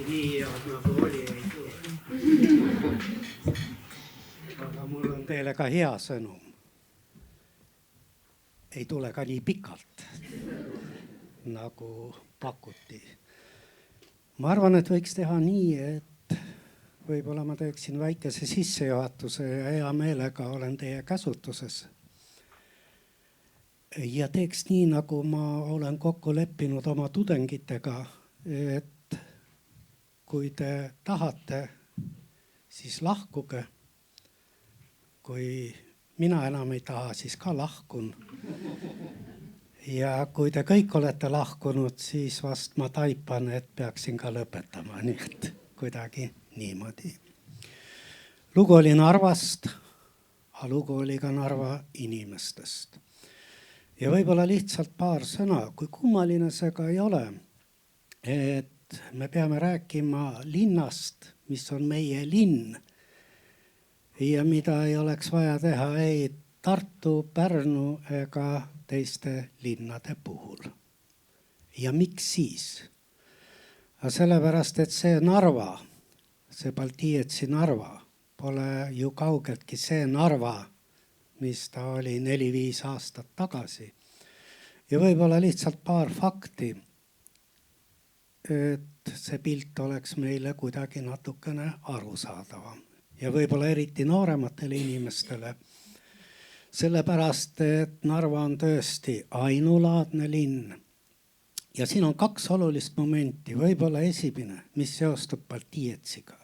nii head nagu oli, ei tule. Aga mul on teile ka hea sõnum. Ei tule ka nii pikalt, nagu pakuti. Ma arvan, et võiks teha nii, et võib-olla ma teeksin väikese sissejuhatuse ja hea meelega olen teie käsutuses. Ja teeks nii, nagu ma olen kokku leppinud oma tudengitega, et kui te tahate, siis lahkuge. Kui mina enam ei taha, siis ka lahkun. Ja kui te kõik olete lahkunud, siis vast ma taipan, et peaksin ka lõpetama. Nii et kuidagi niimoodi. Lugu oli Narvast, aga lugu oli ka Narva inimestest. Ja võib-olla lihtsalt paar sõna, kui kummaline see ka ei ole, et me peame rääkima linnast, mis on meie linn ja mida ei oleks vaja teha ei Tartu, Pärnu ega teiste linnade puhul. Ja miks siis? Sellepärast, et see Narva, see Baltiietsi Narva pole ju kaugeltki see Narva, mis ta oli 4-5 aastat tagasi. Ja võib-olla lihtsalt paar fakti, et see pilt oleks meile kuidagi natukene arusaadavam. Ja võib-olla eriti noorematele inimestele. Sellepärast, et Narva on tõesti ainulaadne linn. Ja siin on 2 olulist momenti. Võib-olla esimene, mis seostub Baltiietsiga.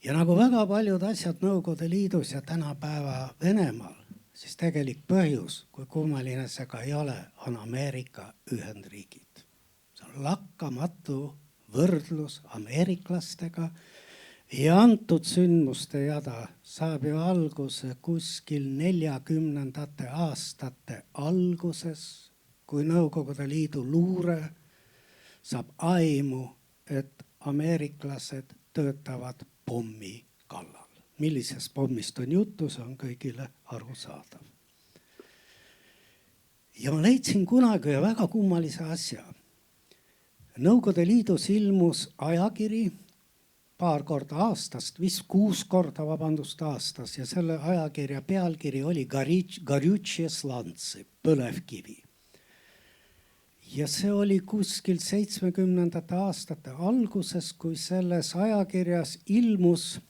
Ja nagu väga paljud asjad Nõukogude Liidus ja tänapäeva Venemaal, siis tegelik põhjus, kui kummaline see ka ei ole, on Ameerika Ühendriigid. See on lakkamatu võrdlus ameeriklastega. Ja antud sündmuste jada saab ju alguse kuskil 40. aastate alguses, kui Nõukogude Liidu luure saab aimu, et ameeriklased töötavad pommi kallal. Millisest pommist on juttu, see on kõigile arusaadav. Ja ma leidsin kunagi väga kummalise asja. Nõukogude Liidus ilmus ajakiri paar korda aastast, vist 6 korda aastas ja selle ajakirja pealkiri oli Gorючие сланцы, põlevkivi. Ja see oli kuskil 70. aastate alguses, kui selles ajakirjas ilmus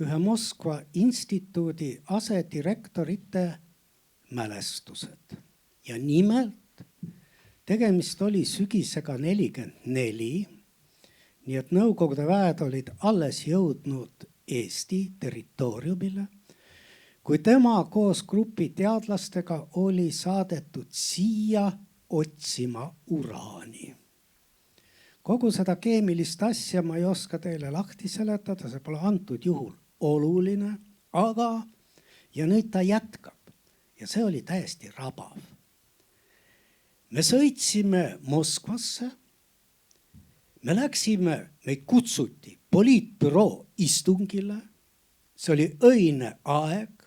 ühe Moskva instituudi asedirektorite mälestused. Ja nimelt tegemist oli sügisega 44, nii et Nõukogude väed olid alles jõudnud Eesti territooriumile, kui tema koos grupi teadlastega oli saadetud siia otsima uraani. Kogu seda keemilist asja ma ei oska teile lahti seletada, see pole antud juhul oluline, aga ja nüüd ta jätkab ja see oli täiesti rabav. Me sõitsime Moskvasse. Me läksime, meid kutsuti poliitbüroo istungile, see oli õine aeg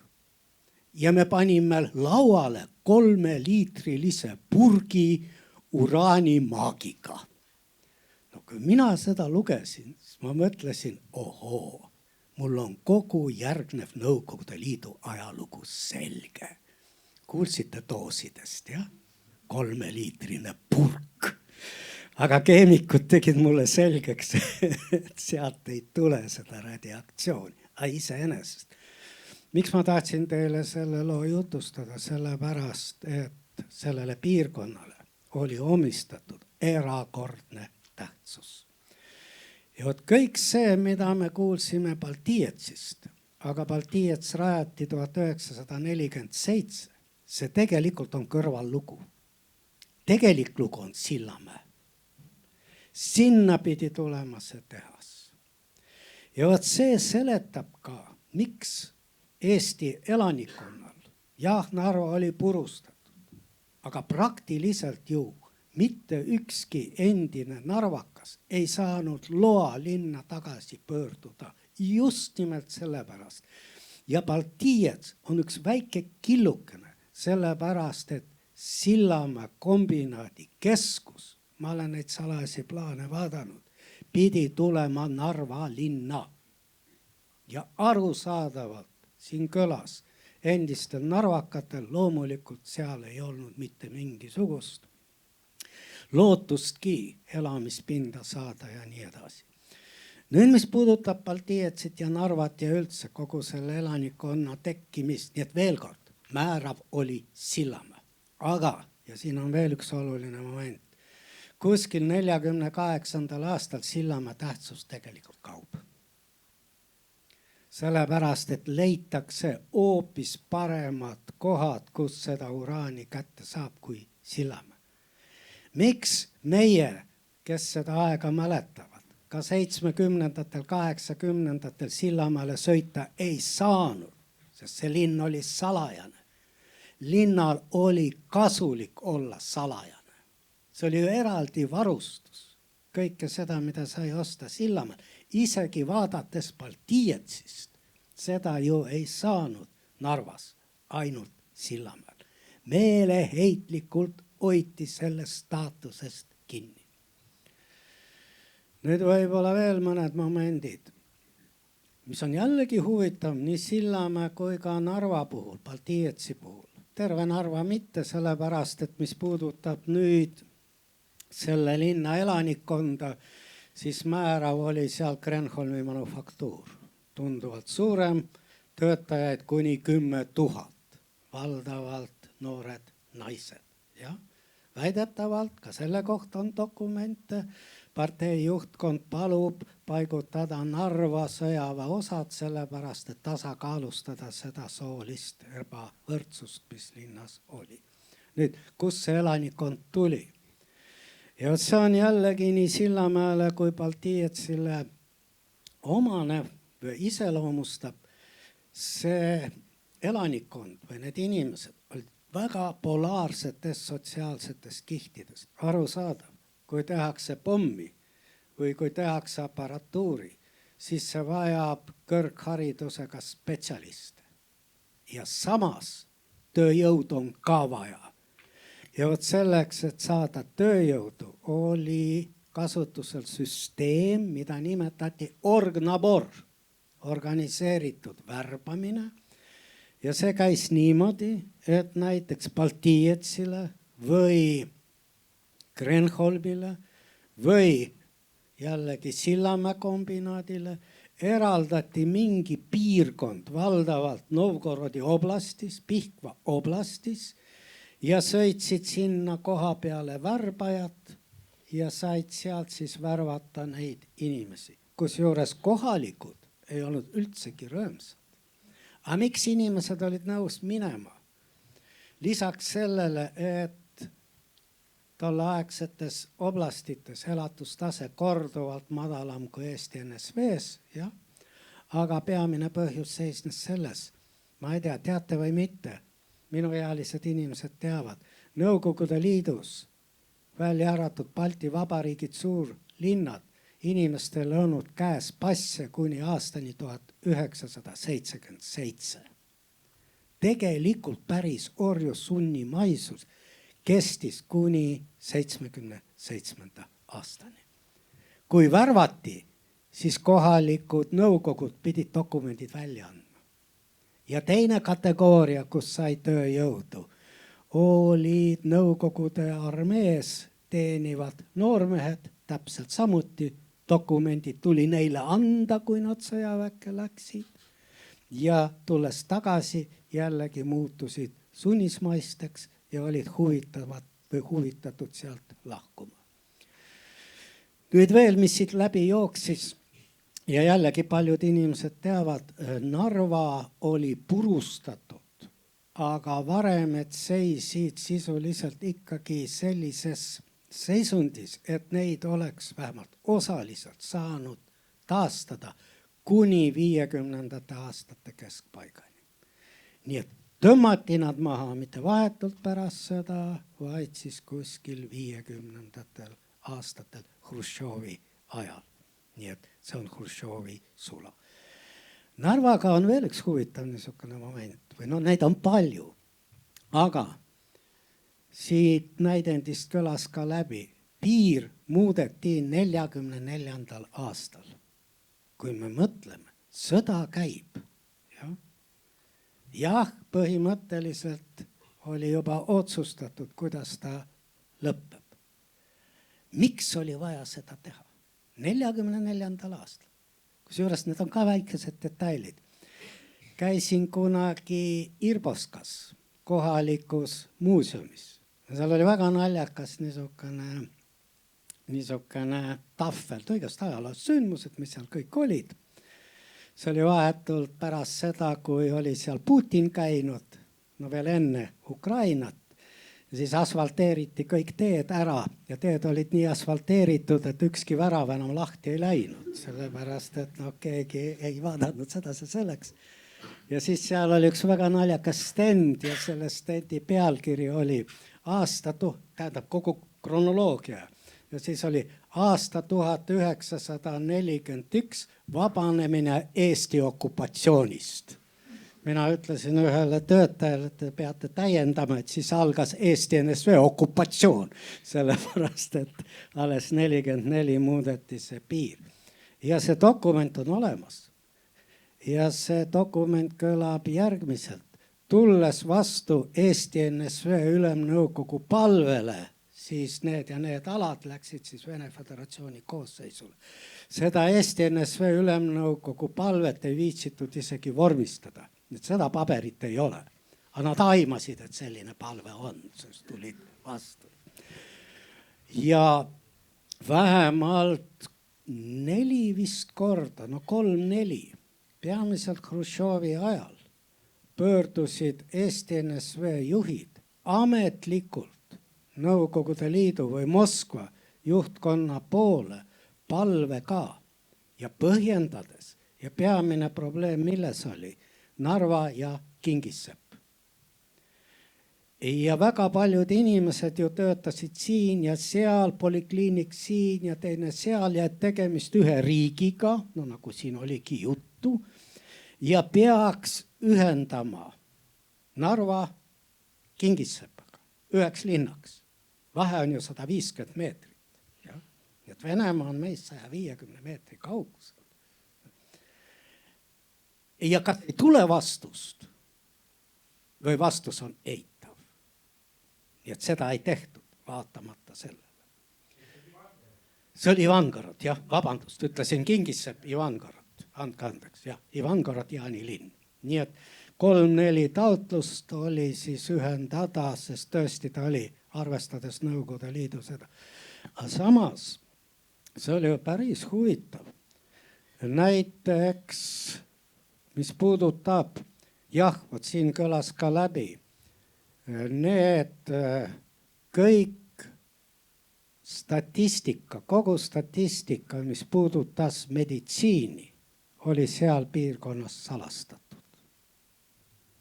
ja me panime lauale 3-liitrilise purgi uraanimaagiga. No kui mina seda lugesin, siis ma mõtlesin, ohoo, mul on kogu järgnev Nõukogude Liidu ajalugu selge. Kuulsite doosidest, jah? 3-liitrine purk. Aga keemikud tegid mulle selgeks, et sealt ei tule seda radiaktsiooni. Iseenesest. Miks ma tahtsin teile selle loo jutustada? Sellepärast, et sellele piirkonnale oli omistatud erakordne tähtsus. Ja kõik see, mida me kuulsime Baltiietsist, aga Baltiiets rajati 1947, see tegelikult on kõrvallugu. Tegelik lugu on Sillamäe. Sinna pidi tulema see tehas. Ja võt see seletab ka, miks Eesti elanikkonnal, jah, Narva oli purustatud, aga praktiliselt ju mitte ükski endine narvakas ei saanud loa linna tagasi pöörduda just nimelt sellepärast. Ja Baltiiets on üks väike killukene sellepärast, et Sillamäe kombinaadi keskus, ma olen neid salajasi plaane vaadanud, pidi tulema Narva linna. Ja arusaadavalt siin kõlas endistel narvakatel loomulikult seal ei olnud mitte mingisugust lootustki elamispinda saada ja nii edasi. Nüüd, mis puudutab Baltiietsit ja Narvat ja üldse kogu selle elanikkonna tekkimist, nii et veel kord, määrav oli Sillamäe. Aga, ja siin on veel üks oluline moment, kuskil 48. aastal Sillamäe tähtsus tegelikult kaob. Sellepärast, et leitakse hoopis paremad kohad, kus seda uraani kätte saab kui Sillamäe. Miks meie, kes seda aega mäletavad, ka 70-ndatel, 80-ndatel Sillamäele sõita ei saanud, sest see linn oli salajane. Linnal oli kasulik olla salajane. See oli ju eraldi varustus. Kõike seda, mida sai osta Sillamäel. Isegi vaadates Baltiietsist, seda ju ei saanud Narvas, ainult Sillamäel. Meeleheitlikult hoiti sellest staatusest kinni. Nüüd võib-olla veel mõned momendid, mis on jällegi huvitav nii Sillamäe kui ka Narva puhul, Baltiietsi puhul. Terve Narva mitte, sellepärast, et mis puudutab nüüd selle linna elanikkonda, siis määrav oli seal Kreenholmi manufaktuur. Tunduvalt suurem, töötajaid kuni 10 000, valdavalt noored naised. Ja väidetavalt ka selle kohta on dokumente. Partei juhtkond palub paigutada Narva sõjaväeosad sellepärast, et tasakaalustada seda soolist ebavõrdsust, mis linnas oli. Nüüd, kus see elanikkond tuli? Ja see on jällegi nii Sillamäele kui Baltiietsile omane või iseloomustab. See elanikkond või need inimesed olid väga polaarsetes sotsiaalsetes kihtides. Arusaadav, kui tehakse pommi või kui tehakse aparatuuri, siis see vajab kõrgharidusega spetsialiste. Ja samas tööjõud on ka vaja. Ja vot selleks, et saada tööjõudu, oli kasutusel süsteem, mida nimetati orgnabor, organiseeritud värbamine. Ja see käis niimoodi, et näiteks Baltiietsile või Kreenholmile või jällegi Sillamäe kombinaadile eraldati mingi piirkond valdavalt Novgorodi oblastis, Pihkva oblastis ja sõitsid sinna koha peale värbajad ja said sealt siis värvata neid inimesi. Kusjuures kohalikud ei olnud üldsegi rõõmsad. Aga miks inimesed olid nõus minema? Lisaks sellele, et tolleaegsetes oblastites elatustase korduvalt madalam kui Eesti NSV-s, jah. Aga peamine põhjus seisnes selles, ma ei tea, teate või mitte, minuealised inimesed teavad, Nõukogude Liidus välja arvatud Balti Vabariigid suurlinnad, inimestel olnud käes passe kuni aastani 1977. Tegelikult päris orjussunnimaisus kestis kuni 77. aastani. Kui värvati, siis kohalikud nõukogud pidid dokumendid välja andma. Ja teine kategooria, kus sai tööjõudu, olid Nõukogude armees teenivad noormehed, täpselt samuti dokumendid tuli neile anda, kui nad sõjaväkke läksid. Ja tulles tagasi jällegi muutusid sunnismaisteks ja olid huvitatud sealt lahkuma. Nüüd veel, mis siit läbi jooksis ja jällegi paljud inimesed teavad, Narva oli purustatud, aga varemed seisid sisuliselt ikkagi sellises seisundis, et neid oleks vähemalt osaliselt saanud taastada kuni 50. aastate keskpaigani. Nii et tõmmati nad maha mitte vahetult pärast seda, vaid siis kuskil 50. aastatel Hruštšovi ajal. Nii et see on Hruštšovi sula. Narvaga on veel üks huvitav niisugune moment, või neid on palju, aga siit näidendist kõlas ka läbi, piir muudeti 44. aastal. Kui me mõtleme, sõda käib. Jah, põhimõtteliselt oli juba otsustatud, kuidas ta lõpeb. Miks oli vaja seda teha? 44. aastal. Kusjuures need on ka väikesed detailid. Käisin kunagi Irboskas kohalikus muuseumis. Seal oli väga naljakas niisugune tahvel, igast ajaloost sündmused, mis seal kõik olid. See oli vahetult pärast seda, kui oli seal Putin käinud, no veel enne Ukrainat. Ja siis asfalteeriti kõik teed ära ja teed olid nii asfalteeritud, et ükski värav enam lahti ei läinud. Sellepärast, et keegi ei vaadanud seda, see selleks. Ja siis seal oli üks väga naljakas stend ja selle stendi pealkiri oli kogu kronoloogia. Ja siis oli aasta 1941 vabanemine Eesti okupatsioonist. Mina ütlesin ühele töötajale, et te peate täiendama, et siis algas Eesti NSV okupatsioon. Sellepärast, et alles 44 muudeti see piir. Ja see dokument on olemas. Ja see dokument kõlab järgmiselt. Tulles vastu Eesti NSV ülemnõukogu palvele, siis need ja need alad läksid siis Vene Föderatsiooni koosseisule. Seda Eesti NSV ülemnõukogu palvet ei viitsitud isegi vormistada. Et seda paberit ei ole. Aga nad aimasid, et selline palve on, sest tulid vastu. Ja vähemalt 4 vist korda, 3-4, peamiselt Hruštšovi ajal pöördusid Eesti NSV juhid ametlikult Nõukogude Liidu või Moskva juhtkonna poole palvega ja põhjendades. Ja peamine probleem milles oli? Narva ja Kingissepp. Ja väga paljud inimesed ju töötasid siin ja seal, polikliinik siin ja teine seal ja tegemist ühe riigiga, nagu siin oligi juttu, ja peaks ühendama Narva Kingisseppaga, üheks linnaks. Vahe on ju 150 meetrit. Ja? Et Venemaa on meist 150 meetri kaugusel. Ja kas ei tule vastust või vastus on eitav. Nii et seda ei tehtud vaatamata sellele. See oli Ivangorod, jah, vabandust, ütlesin Kingissepp, Ivangorod, andke andeks, jah, Ivangorod, Jaanilinn. Nii et 3-4 taotlust oli siis ühendada, sest tõesti ta oli, arvestades Nõukogude Liidu seda. Aga samas, see oli ju päris huvitav. Näiteks mis puudutab, jah, siin kõlas ka läbi, need kõik statistika, kogu statistika, mis puudutas meditsiini, oli seal piirkonnas salastatud.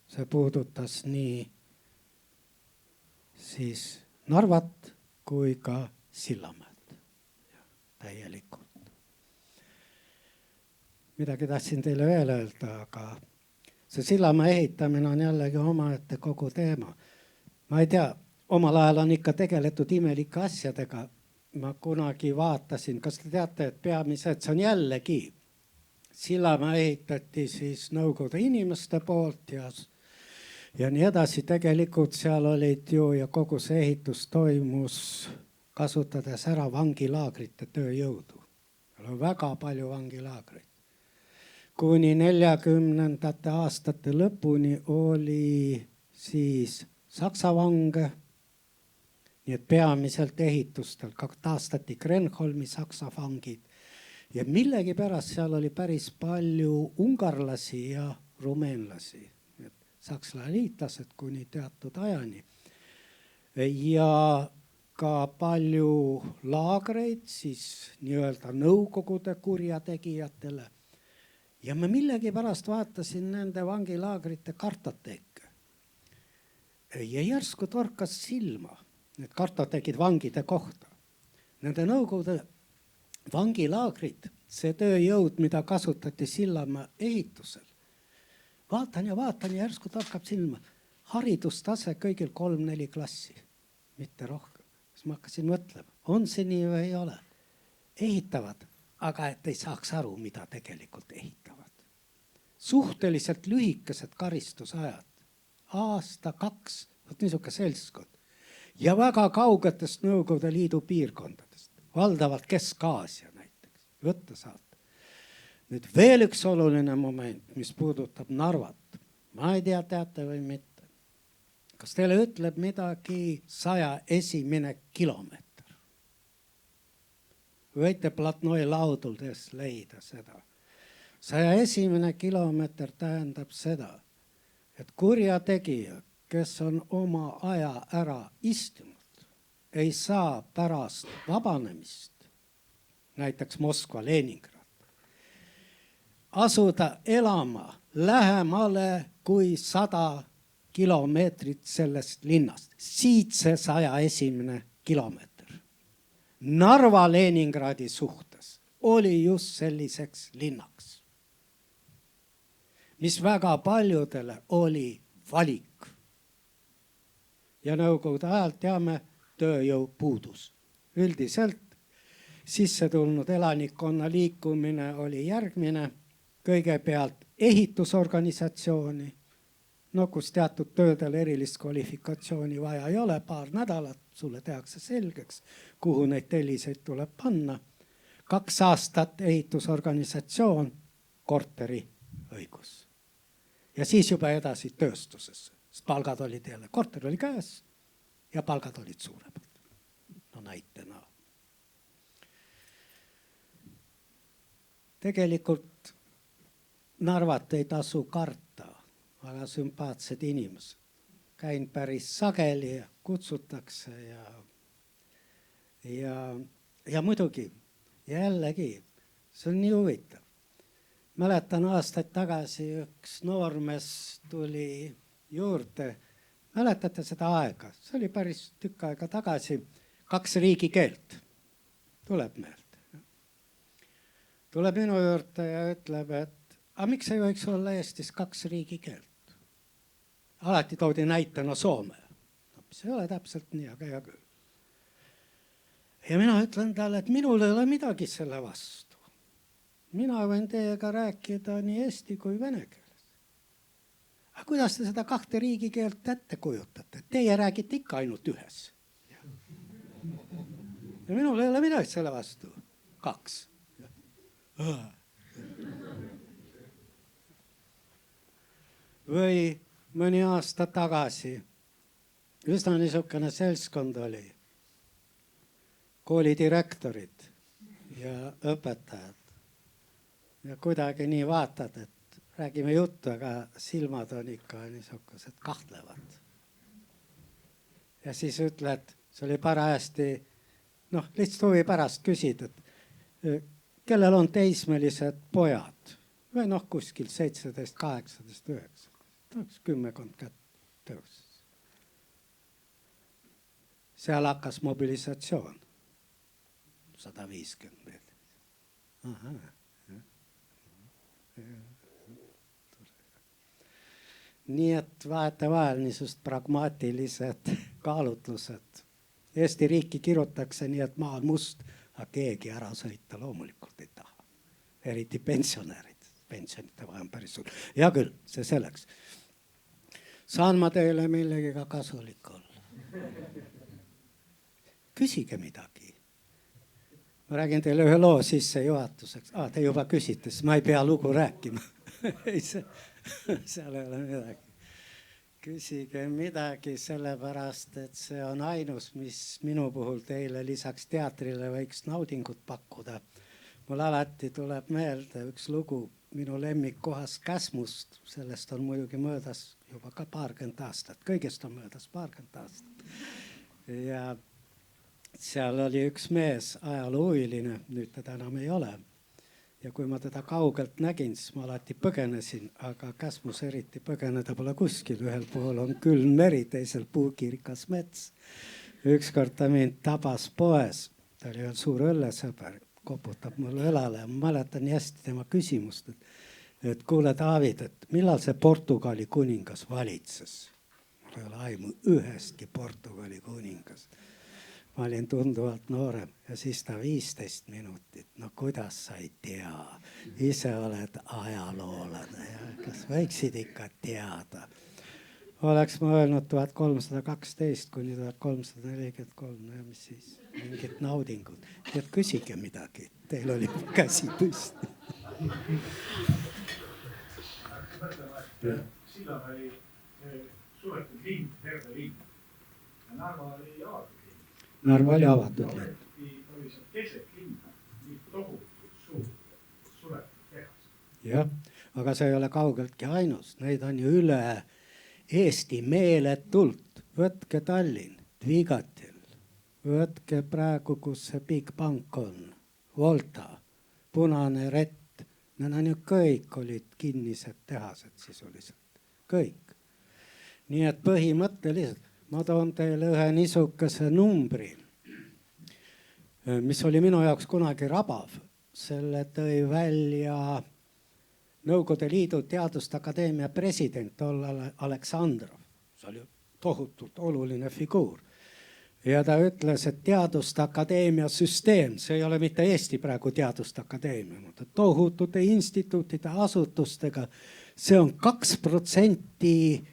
See puudutas nii siis Narvat kui ka Sillamäed. Täielikult. Midagi tahtsin teile veel öelda, aga see Sillamäe ehitamine on jällegi omaette kogu teema. Ma ei tea, omal ajal on ikka tegeletud imelike asjadega. Ma kunagi vaatasin, kas te teate, et peamiselt see on jällegi. Sillamäe ehitati siis Nõukogude inimeste poolt ja nii edasi. Tegelikult seal olid ju ja kogu see ehitus toimus kasutades ära vangilaagrite tööjõudu. Seal on väga palju vangilaagreid. Kuni 40. aastate lõpuni oli siis Saksa vange, nii et peamiselt ehitustel taastati Kreenholmi Saksa vangid ja millegi pärast seal oli päris palju ungarlasi ja rumeenlasi, Saksa liitlased kuni teatud ajani ja ka palju laagreid siis nii-öelda Nõukogude kurjategijatele. Ja ma millegi pärast vaatasin nende vangilaagrite kartoteeke. Ja järsku torkas silma need kartoteekid vangide kohta. Nende Nõukogude vangilaagrid, see tööjõud, mida kasutati Sillamäe ehitusel. Vaatan ja järsku torkab silma. Haridustase kõigil 3-4 klassi, mitte rohkem. siis ma hakkasin mõtlema, on see nii või ei ole. Ehitavad, aga et ei saaks aru, mida tegelikult ehitavad. Suhteliselt lühikesed karistusajad. Aasta, 2, vot niisugune seltskond. Ja väga kaugetest Nõukogude Liidu piirkondadest. Valdavalt Kesk-Aasia näiteks. Võtta saate. Nüüd veel üks oluline moment, mis puudutab Narvat. Ma ei tea, teate või mitte. Kas teile ütleb midagi 101. kilomeeter? Võite Platnoi lauduldes leida seda. 101. kilomeeter tähendab seda, et kurjategija, kes on oma aja ära istunud, ei saa pärast vabanemist, näiteks Moskva, Leningrad, asuda elama lähemale kui 100 kilomeetrit sellest linnast. Siit see 101. kilomeeter. Narva Leningradi suhtes oli just selliseks linnaks, mis väga paljudele oli valik. Ja Nõukogude ajal teame tööjõu puudus. Üldiselt sisse tulnud elanikkonna liikumine oli järgmine. Kõigepealt ehitusorganisatsiooni, kus teatud töödel erilist kvalifikatsiooni vaja ei ole, paar nädalat sulle tehakse selgeks, kuhu neid telliseid tuleb panna. 2 aastat ehitusorganisatsioon, korteriõigus. Ja siis juba edasi tööstusesse. Palgad olid jälle, korter oli käes ja palgad olid suuremad. No näitena. Tegelikult Narvat ei tasu karta, väga sümpaatsed inimesed. Käin päris sageli ja kutsutakse ja muidugi jällegi, see on nii huvitav. Mäletan aastaid tagasi üks noormees tuli juurde. Mäletate seda aega? See oli päris tükk aega tagasi. 2 riigikeelt tuleb meelde. Tuleb minu juurde ja ütleb, et miks ei võiks olla Eestis 2 riigikeelt? Alati toodi näitena Soome. See ei ole täpselt nii, aga hea küll. Ja mina ütlen talle, et minul ei ole midagi selle vastu. Mina võin teiega rääkida nii eesti kui vene keeles. Aga kuidas te seda 2 riigikeelt ette kujutate? Teie räägite ikka ainult ühes. Ja minul ei ole midagi selle vastu. 2. Või mõni aasta tagasi üsna niisugune seltskond oli. Koolidirektorid ja õpetajad. Ja kuidagi nii vaatad, et räägime juttu, aga silmad on ikka niisugused kahtlevad. Ja siis ütled, see oli parajasti, lihtsalt huvi pärast küsid, et kellel on teismelised pojad või kuskil 17, 18, 19. 10 kätt töös. Seal hakkas mobilisatsioon. 150 meetrit. Nii et vahetevahel niisugust pragmaatilised kaalutlused. Eesti riiki kirutakse nii, et maa on must, aga keegi ära sõita loomulikult ei taha. Eriti pensionärid. Pensionite vaja on päris suur. Ja küll, see selleks. Saan ma teile millegiga kasulik olla? Küsige midagi. Ma räägin teile ühe loo sissejuhatuseks. Te juba küsite, siis ma ei pea lugu rääkima. Seal ei ole midagi. Küsige midagi sellepärast, et see on ainus, mis minu puhul teile lisaks teatrile võiks naudingut pakkuda. Mul alati tuleb meelde üks lugu minu lemmikkohas Käsmust. Sellest on muidugi möödas juba ka 20 aastat. Kõigest on möödas 20 aastat. Ja seal oli üks mees, ajaloohuviline, nüüd teda enam ei ole. Ja kui ma teda kaugelt nägin, siis ma alati põgenesin, aga Käsmus eriti põgeneda pole kuskil. Ühel pool on külm meri, teisel puukirikas mets. Ükskord ta mind tabas poes. Ta oli veel suur õllesõber. Koputab mulle õlale ja ma mäletan nii hästi tema küsimust, et kuule David, et millal see Portugali kuningas valitses? Mul ei ole aimu ühestki Portugali kuningas. ma olin tunduvalt noorem ja siis ta 15 minutit. No kuidas sa ei tea? Ise oled ajaloolane ja kas võiksid ikka teada? Oleks ma öelnud 1312 kuni 1343, ja mis siis? Mingid naudingud. Tead, küsige midagi, teil oli käsi püsti. Sillamäe oli suletud linn, terve linn. Ja Narva oli avatud linn. Narva oli avatud linn. Oli seal keset linna, nii tohutult suur suletud tehas. Jah, aga see ei ole kaugeltki ainus. Neid on ju üle Eesti meeletult. Võtke Tallinn, Tvigatil. Võtke praegu, kus see Big Bank on. Volta, Punane Rett. Need on ju kõik olid kinnised tehased sisuliselt. Kõik. Nii et põhimõtteliselt ma toon teile ühe niisuguse numbri, mis oli minu jaoks kunagi rabav. Selle tõi välja Nõukogude Liidu Teaduste Akadeemia president tollal Aleksandrov. See oli tohutult oluline figuur. Ja ta ütles, et Teaduste Akadeemia süsteem, see ei ole mitte Eesti praegu Teaduste Akadeemia, mutta tohutute instituutide asutustega, see on 2%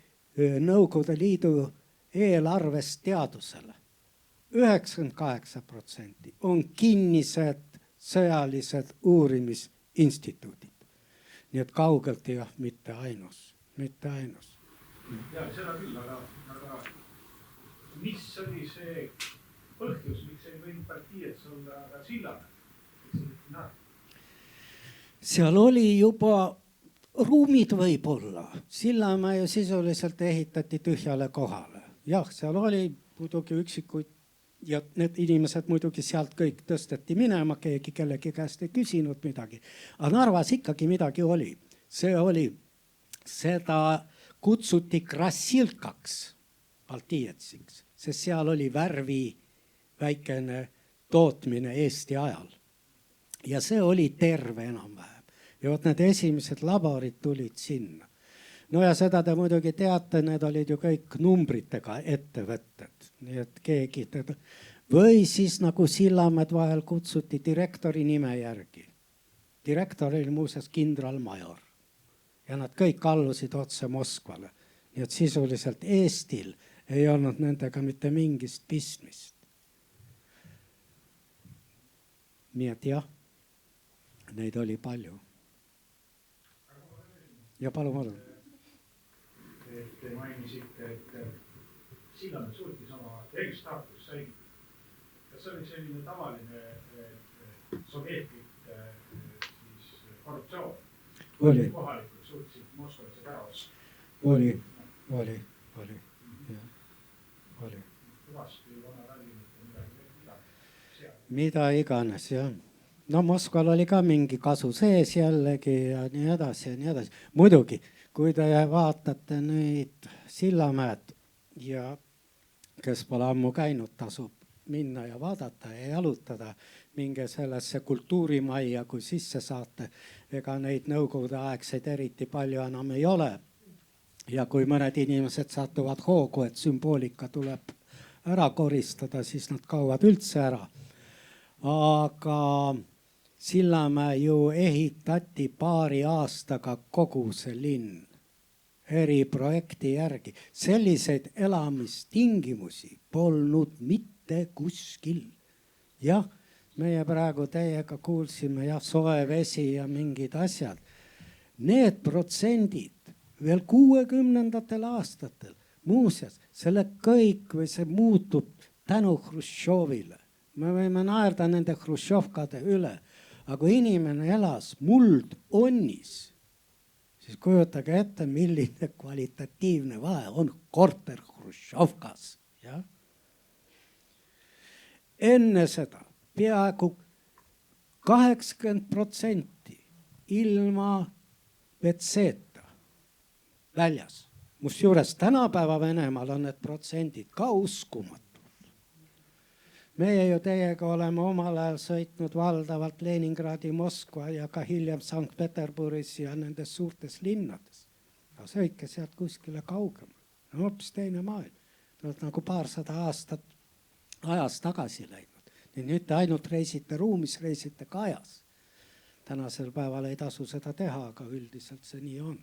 Nõukogude Liidu eelarvest teadusele. 98% on kinnised sõjalised uurimisinstituudid. Nii et kaugelt jah, mitte ainus. Ja seda küll, aga mis oli see põhjus, miks ei võinud partiiets olla ka Sillamäe? Seal oli juba ruumid võib-olla. Sillamäe ju sisuliselt ehitati tühjale kohale. Jah, seal oli muidugi üksikuid ja need inimesed muidugi sealt kõik tõsteti minema, keegi kellegi käest ei küsinud midagi. Aga Narvas ikkagi midagi oli. See oli, seda kutsuti Krasilkaks, Baltijetsiks, sest seal oli värvi väikene tootmine Eesti ajal. Ja see oli terve enam-vähem. Ja võt need esimesed laborid tulid sinna. No ja seda te muidugi teate, need olid ju kõik numbritega ettevõtted. Nii et keegi teda... Või siis nagu Sillamäed vahel kutsuti direktori nime järgi. Direktor oli muuseas kindralmajor. Ja nad kõik allusid otse Moskvale. Nii et sisuliselt Eestil ei olnud nendega mitte mingist pistmist. Nii et jah, neid oli palju. Ja palun. Te mainisite, et Sillamäe suutis oma eristaatus säilitada. Kas see oli selline tavaline sovjetlik korruptsioon? Oli. Kohalikud suutsid Moskvasse ära osta? Oli. Kõvasti vana Tallinnit mida iganes, jah. No Moskval oli ka mingi kasu sees jällegi ja nii edasi ja nii edasi. Muidugi, kui te vaatate nüüd Sillamäed ja kes pole ammu käinud, tasub minna ja vaadata ja jalutada, minge sellesse kultuurimajja, kui sisse saate. Ega neid nõukogude aegseid eriti palju enam ei ole. Ja kui mõned inimesed satuvad hoogu, et sümboolika tuleb ära koristada, siis nad kaovad üldse ära. Aga Sillamäe ju ehitati paari aastaga kogu see linn eriprojekti järgi. Selliseid elamistingimusi polnud mitte kuskil. Jah, meie praegu teiega kuulsime soe vesi ja mingid asjad. Need protsendid veel 60. aastatel. Muuseas, selle kõik või see muutub tänu Hruštšovile. Me võime naerda nende Hruštšovkade üle. Aga kui inimene elas muldonnis, siis kujutage ette, milline kvalitatiivne vahe on korter Hruštšovkas. Ja? Enne seda peaaegu 80% ilma WC-ta väljas. Musjuures tänapäeva Venemaal on need protsendid ka uskumatud. Meie ju teiega oleme omal ajal sõitnud valdavalt Leningradi, Moskva ja ka hiljem Sankt-Peterburis ja nendes suurtes linnades. Aga sõitke sealt kuskile kaugemal. Hoopis teine maailm. Nagu 200 aastat ajas tagasi läinud. Nüüd te ainult reisite ruumis, reisite ka ajas. Tänasel päeval ei tasu seda teha, aga üldiselt see nii on.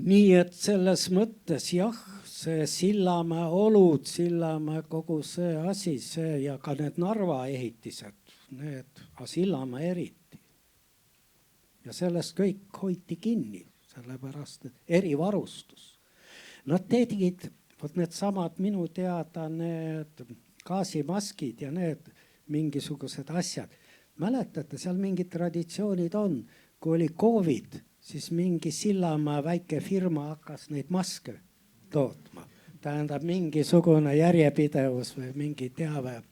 Nii et selles mõttes jah, see Sillamäe olud, Sillamäe kogu see asi, see ja ka need Narva ehitised, need, Sillamäe eriti. Ja sellest kõik hoiti kinni, sellepärast erivarustus. Nad tegid, vot need samad minu teada need gaasimaskid ja need mingisugused asjad. Mäletate, seal mingid traditsioonid on, kui oli COVID, siis mingi Sillamäe väike firma hakkas neid maske tootma. Tähendab, mingisugune järjepidevus või mingi teave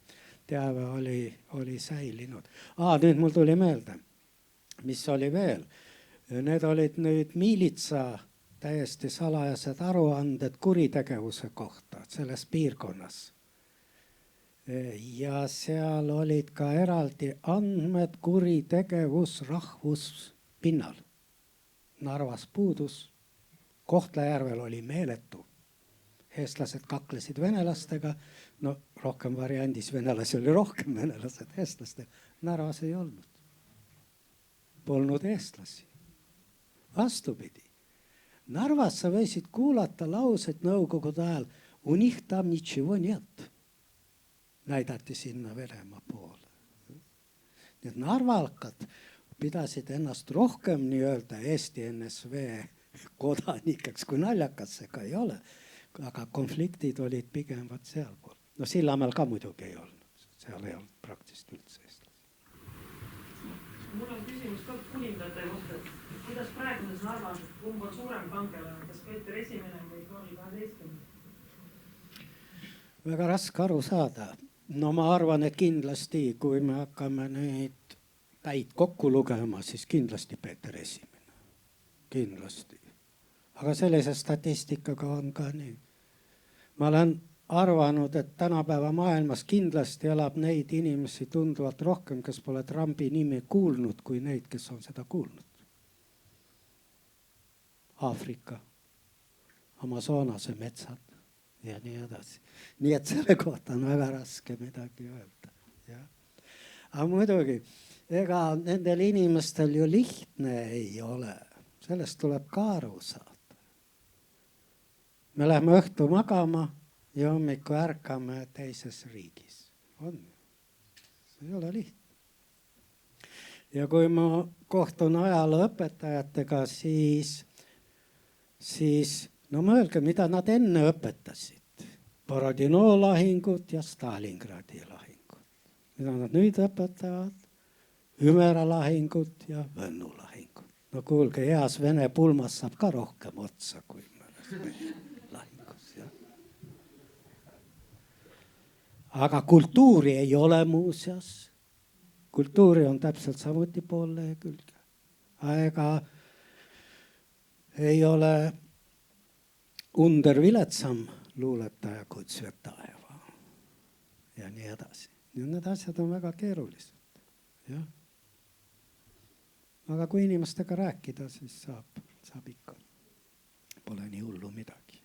oli säilinud. Nüüd mul tuli meelde, mis oli veel. Need olid nüüd miilitsa täiesti salajased aruanded kuritegevuse kohta selles piirkonnas. Ja seal olid ka eraldi andmed kuritegevus rahvuspinnal. Narvas puudus, Kohtla-Järvel oli meeletu. Eestlased kaklesid venelastega, no rohkem variandis venelasi oli rohkem, venelased eestlastega. Narvas ei olnud. Polnud eestlasi. Vastupidi. Narvas sa võisid kuulata lauset nõukogude ajal, u них tam ničего нет. Näidati sinna Venemaa poole. Need narvalkad pidasid ennast rohkem nii-öelda Eesti NSV kodanikeks, kui naljakas see ka ei ole. Aga konfliktid olid pigem vaat sealpool. No Sillamäel ka muidugi ei olnud. Seal ei olnud praktiliselt üldse eestlasi. Mul on küsimus ka kuningate kohta. Kuidas praeguses Narvas, kumb on suurem kangelane, kas Peeter I või Kaarl XII? Väga raske aru saada. No ma arvan, et kindlasti, kui me hakkame neid päid kokku lugema, siis kindlasti Peeter I. Kindlasti. Aga sellise statistikaga on ka nii. Ma olen arvanud, et tänapäeva maailmas kindlasti elab neid inimesi tunduvalt rohkem, kes pole Trumpi nimi kuulnud, kui neid, kes on seda kuulnud. Aafrika, Amazonase metsad ja nii edasi. Nii et selle kohta on väga raske midagi öelda. Ja. Aga muidugi, ega nendel inimestel ju lihtne ei ole. Sellest tuleb ka aru saada. Me läheme õhtu magama ja hommiku ärkame teises riigis. On. See ei ole lihtne. Ja kui ma kohtun ajalooõpetajatega, siis no mõelge, mida nad enne õpetasid. Borodino lahingud ja Stalingradi lahingud. Mida nad nüüd õpetavad? Ümera lahingud ja Võnnu lahingud. No kuulge, eas Vene pulmas saab ka rohkem otsa kui lahingus. Ja. Aga kultuuri ei ole muuseas. Kultuuri on täpselt samuti pool lehekülge. Ega ei ole Under viletsam luuletaja kui Tsvetaeva ja nii edasi. Need asjad on väga keerulised. Ja. Aga kui inimestega rääkida, siis saab ikka. Pole nii hullu midagi.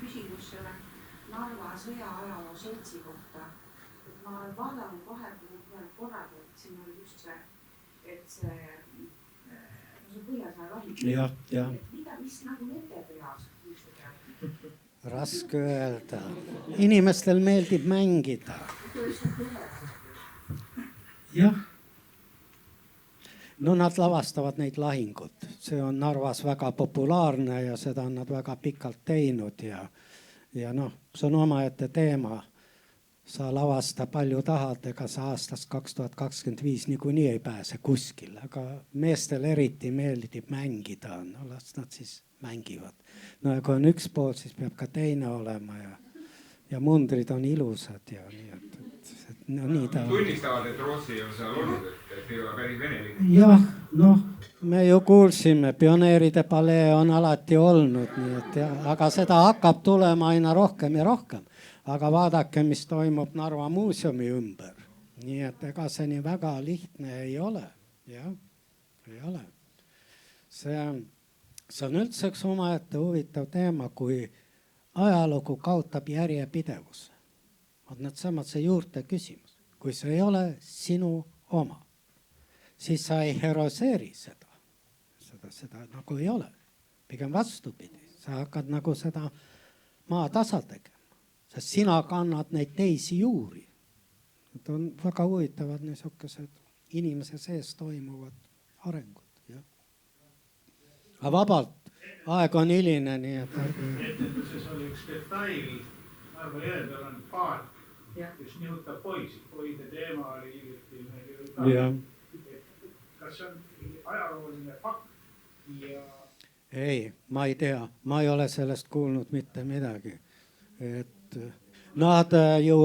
Küsimus selle Narva sõjaajaloo seltsi kohta. Ma olen vaadanud vahepeal korraga, et siin oli just see, et see Põhjasaare lahing. Ja. Mis nagu nende peas muistu peab? Raske öelda. Inimestel meeldib mängida. Jah. No nad lavastavad neid lahingud. See on Narvas väga populaarne ja seda on nad väga pikalt teinud ja noh, see on omaette teema. Sa lavasta palju tahad, ega sa aastast 2025 niikuinii ei pääse kuskil, aga meestel eriti meeldib mängida, no las nad siis mängivad. No kui on üks pool, siis peab ka teine olema ja mundrid on ilusad ja nii, et no nii ta on. Tunnistavad, et Rootsi on seal olnud, et ei ole päris venelik. Jah, noh, me ju kuulsime, pioneeride palee on alati olnud, nii et aga seda hakkab tulema aina rohkem ja rohkem. Aga vaadake, mis toimub Narva muuseumi ümber. Nii et ega see nii väga lihtne ei ole. Jah, ei ole. See on üldse üks omaette huvitav teema, kui ajalugu kaotab järjepidevuse. on needsamad see juurte küsimus. Kui see ei ole sinu oma, siis sa ei heroseeri seda nagu ei ole. Pigem vastupidi, sa hakkad nagu seda maa tasa tegema, sest sina kannad neid teisi juuri. Need on väga huvitavad niisugused inimese sees toimuvad arengud. Jah. Aga vabalt, aeg on hiline, nii et... Ettenduses oli üks detail, Narva jõe peal on paat, kes nihutab poisi. Poide teema oli hiljuti meil kas see on ajalooline fakt ja... Ei, ma ei tea. Ma ei ole sellest kuulnud mitte midagi. Et nad ju...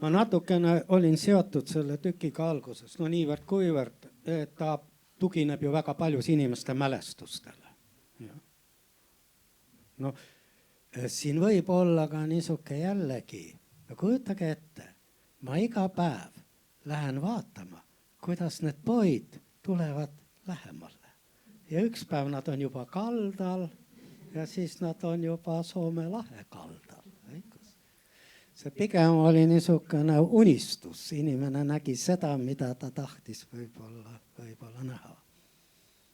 Ma natukene olin seotud selle tükiga alguses. No niivõrd kuivõrd, et ta tugineb ju väga paljus inimeste mälestustele. Ja. No, siin võib olla ka niisuke jällegi. No kujutage ette, ma iga päev lähen vaatama, kuidas need poid tulevad lähemale. Ja üks päev nad on juba kaldal ja siis nad on juba Soome lahe kaldal. See pigem oli niisugune unistus. Inimene nägi seda, mida ta tahtis võib-olla näha.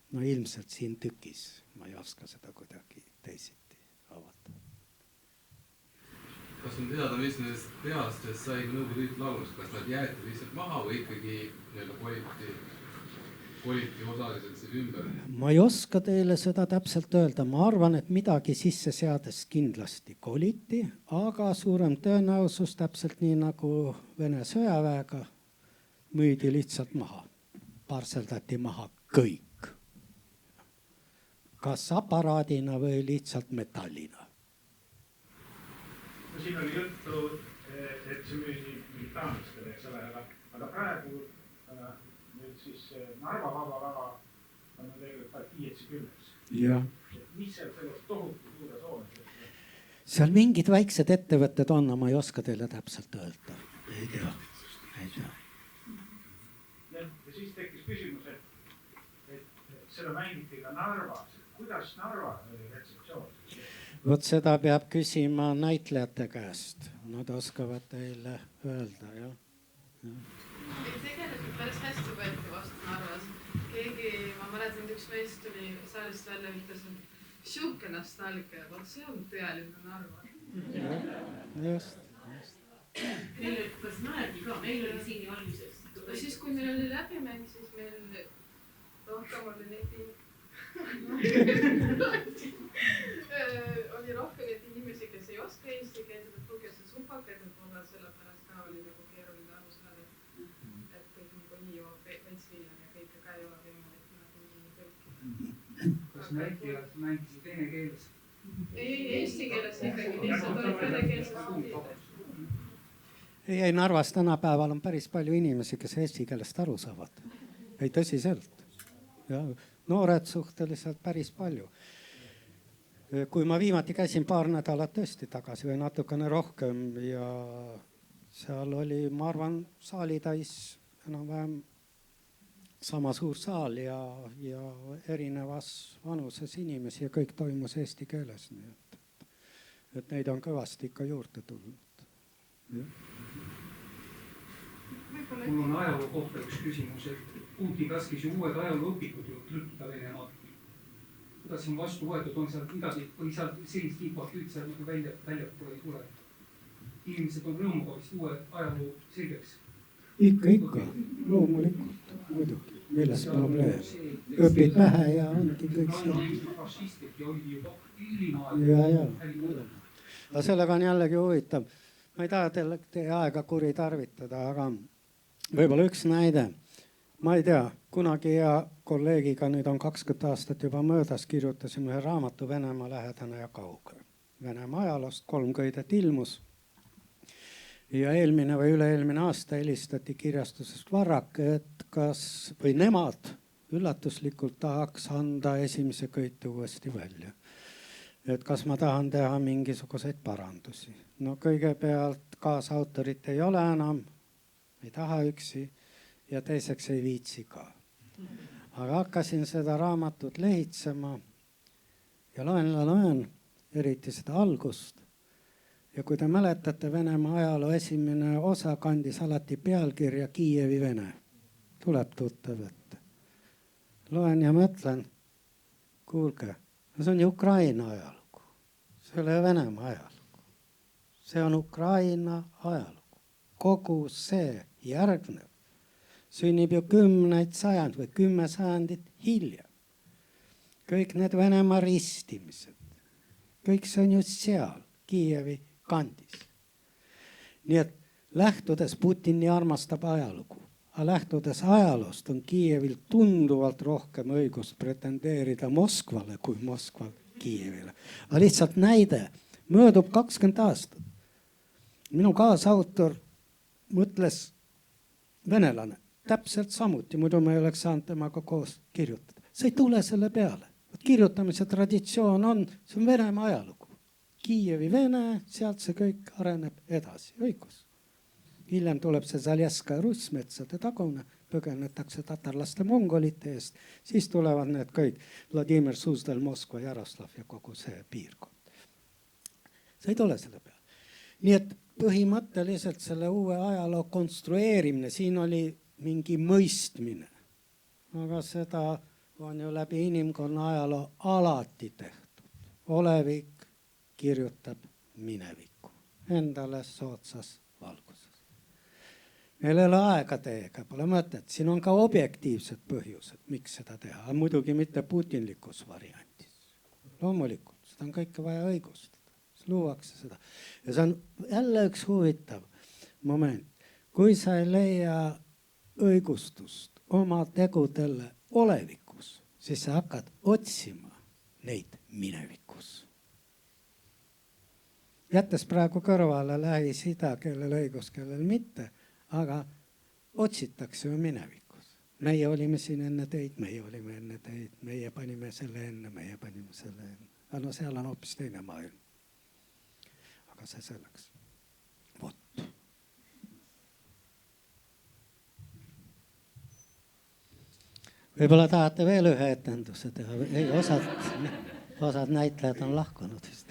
No ilmselt siin tükis. Ma ei oska seda kuidagi teisiti avada. Kas on teada, mis nendest tehastest sai Nõukogude Liidu laulust? Kas nad jäeti lihtsalt maha või ikkagi koliti osaliselt see ümber? Ma ei oska teile seda täpselt öelda. Ma arvan, et midagi sisse seades kindlasti koliti, aga suurem tõenäosus täpselt nii nagu Vene sõjaväega müüdi lihtsalt maha. Parseldati maha kõik. Kas aparaadina või lihtsalt metallina. No siin oli juttu, et see müüdi militaanlastele, eks ole, aga praegu nüüd siis Narva vaba on ju tegelikult vaid 5-10. Ja. Mis seal sellest tohutu suures hoones? Seal mingid väiksed ettevõtted on, ma ei oska teile täpselt öelda. Ei tea. Ja siis tekkis küsimus, et seda mängiti ka Narvas. Kuidas Narvas oli retseptsioon? Vot seda peab küsima näitlejate käest. Nad oskavad teile öelda, jah. Tegelikult päris hästi võeti vastu Narvas. Ma mäletan, et üks mees tuli saalist välja ja ütles, et siuke nostalgia, vot see on tõeline Narva. Just. Meil kas määrgi ka, meil oli siin alguses. Siis kui meil oli läbimäng, siis meil rohkem oli neid oli rohkem neid inimesi, kes ei oska eesti keelt, et lugesid supakaid, võib-olla sellepärast ka oli nagu keeruline aru saada, et kõik nagu nii joob vetsviilan ja kõike ka ei ole võimalik nagu nii tõlkida. Kas näitjad mängisid teine keeles? Ei, eesti keeles ikkagi, lihtsalt oli venekeelses. Ei, Narvas tänapäeval on päris palju inimesi, kes eesti keelest aru saavad. Ei tõsiselt. Ja noored suhteliselt päris palju. Kui ma viimati käisin paar nädalat tõesti tagasi või natukene rohkem ja seal oli, ma arvan, saalitäis enam-vähem sama suur saal ja erinevas vanuses inimesi ja kõik toimus eesti keeles. Nii et neid on kõvasti ikka juurde tulnud. Ja. Mul on ajaloo kohta üks küsimus, et Putin laskis ju uued ajalooõpikud trükkida Venemaalt. Kuidas on vastu võetud, on seal midagi või seal sellist infot üldse nagu väljapoole ei tule? Inimesed on rõõmuga vist uue ajaloo selgeks. Ikka, loomulikult, muidugi, milles probleem. Õpid pähe ja ongi kõik siin. Ja. Aga sellega on jällegi huvitav. Ma ei taha teie aega kuritarvitada, aga võib-olla üks näide. Ma ei tea, kunagi hea kolleegiga, nüüd on 20 aastat juba möödas, kirjutasime ühe raamatu Venemaa lähedane ja kauge. Venemaa ajaloost 3 köidet ilmus. Ja eelmine või üle-eelmine aasta helistati kirjastusest Varrak, et kas või nemad üllatuslikult tahaks anda esimese köite uuesti välja. Et kas ma tahan teha mingisuguseid parandusi. No kõigepealt kaasautorit ei ole enam, ei taha üksi. Ja teiseks ei viitsi ka. Aga hakkasin seda raamatut lehitsema ja loen, eriti seda algust. Ja kui te mäletate, Venemaa ajaloo esimene osa kandis alati pealkirja Kiievi Vene. Tuleb tuttav ette. Loen ja mõtlen, kuulge, see on ju Ukraina ajalugu. See ei ole Venemaa ajalugu. See on Ukraina ajalugu. Kogu see järgnev sünnib ju 10 sajand või 10 sajandit hiljem. Kõik need Venemaa ristimised, kõik see on just seal, Kiievi kandis. Nii et lähtudes Putin nii armastab ajalugu, aga lähtudes ajaloost on Kiievil tunduvalt rohkem õigust pretendeerida Moskvale kui Moskval Kiievile. Aga lihtsalt näide, möödub 20 aastat. Minu kaasautor mõtles venelane täpselt samuti, muidu me ei oleks saanud temaga koos kirjutada. See ei tule selle peale. Kirjutamise traditsioon on, see on Venemaa ajalugu. Kiievi Vene, sealt see kõik areneb edasi, õigus. Hiljem tuleb see Zaljeska Russ, metsade tagune, põgenetakse tatarlaste mongolite eest, siis tulevad need kõik Vladimir Suzdal, Moskva, Jaroslav ja kogu see piirkond. See ei tule selle peale. Nii et põhimõtteliselt selle uue ajaloo konstrueerimine, siin oli mingi mõistmine, aga seda on ju läbi inimkonna ajaloo alati tehtud. Olevik kirjutab minevikku endale soodsas valguses. Meil ei ole aega teiega, pole mõtet. Siin on ka objektiivsed põhjused, miks seda teha. Muidugi mitte putinlikus variandis. Loomulikult, seda on kõike vaja õigustada. Luuakse seda. Ja see on jälle üks huvitav moment. Kui sa ei leia õigustust oma tegudele olevikus, siis sa hakkad otsima neid minevikus. Jättes praegu kõrvale Lähis-Ida, kellel õigus, kellel mitte, aga otsitakse ju minevikus. Meie olime siin enne teid, meie olime enne teid, meie panime selle enne, meie panime selle enne. Aga no seal on hoopis teine maailm. Aga see selleks. Vot. Võib-olla tahate veel ühe etenduse teha. Ei, osad näitlejad on lahkunud vist.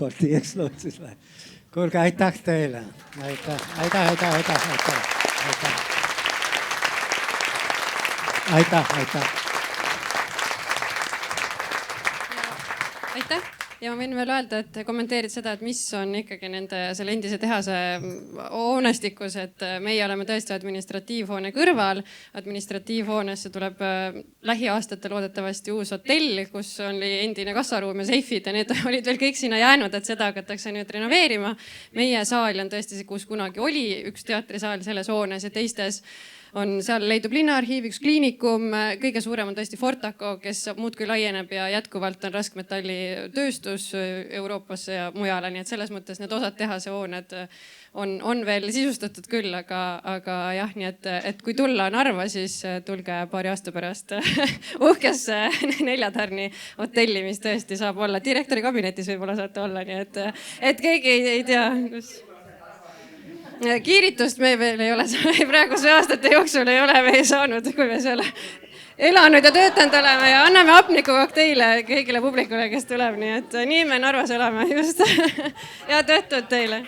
Partiiks lootsis läheb. Kuulge, aitäh teile. Aitäh. Aitäh. Ja ma võin veel öelda, et kommenteerid seda, et mis on ikkagi nende selle endise tehase hoonestikus, et meie oleme tõesti administratiivhoone kõrval. Administratiivhoonesse tuleb lähiaastatel loodetavasti uus hotell, kus oli endine kassaruum ja seifid ja need olid veel kõik sinna jäänud, et seda hakatakse nüüd renoveerima. Meie saal on tõesti see, kus kunagi oli üks teatrisaal selles hoones ja teistes on seal leidub linnaarhiiv, üks kliinikum, kõige suurem on tõesti Fortaco, kes muudkui laieneb ja jätkuvalt on raskmetalli tööstus Euroopasse ja mujale, nii et selles mõttes need osad tehase hooned on veel sisustatud küll, aga jah, nii et kui tulla Narva, siis tulge paari aasta pärast uhkesse 4-tärni hotelli, mis tõesti saab olla direktori kabinetis, võib-olla saate olla, nii et keegi ei tea, kus. Kiiritust me veel ei ole, praeguse aastate jooksul ei ole me saanud, kui me seal elanud ja töötanud oleme ja anname hapnikukokteile kõigile publikule, kes tuleb, nii et nii me Narvas oleme just. Ja töötud teile.